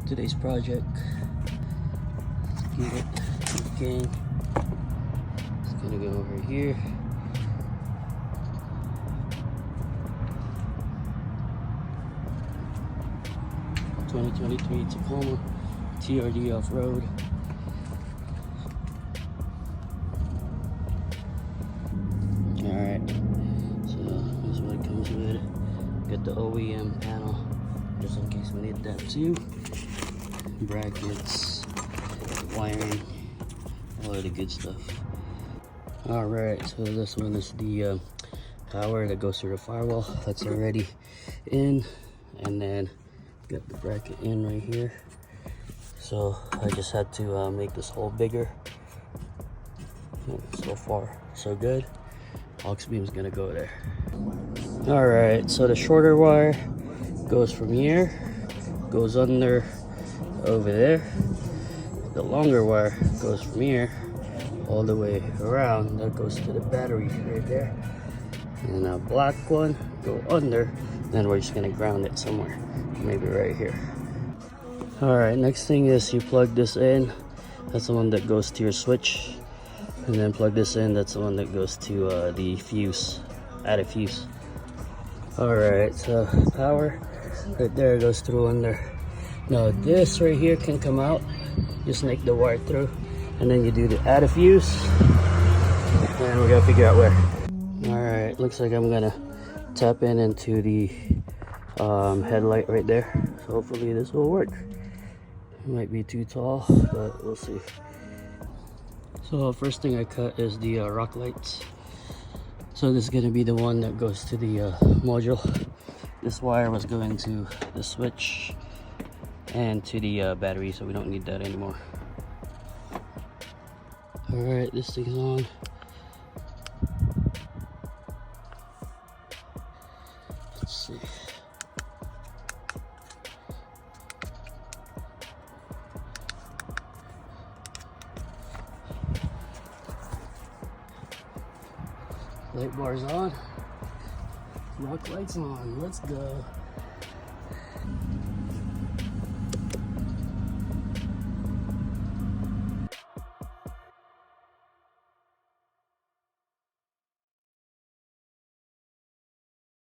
today's project. Let's get it. Okay. It's gonna go over here. '23 Tacoma TRD off-road. Alright, so this is what it comes with. Got the OEM panel, just in case we need that too. Brackets, wiring, all of the good stuff. Alright, so this one is the power that goes through the firewall. That's already in, and then got the bracket in right here. So I just had to make this hole bigger. So far, so good. AUXBEAM is gonna go there. Alright, so the shorter wire goes from here, goes under over there. The longer wire goes from here all the way around. That goes to the battery right there. And a black one go under. Then we're just gonna ground it somewhere, maybe right here. Alright, next thing is you plug this in. That's the one that goes to your switch. And then plug this in, that's the one that goes to the fuse, add a fuse. Alright, so power right there goes through under. Now this right here can come out, just snake the wire through, and then you do the add a fuse, and we gotta figure out where. Alright, looks like I'm gonna tap into the headlight right there, so hopefully this will work. It might be too tall, but we'll see. So first thing I cut is the rock lights. So this is going to be the one that goes to the module. This wire was going to the switch and to the battery, so we don't need that anymore. Alright, this thing's on. Let's see. Light bar's on. Rock lights on. Let's go.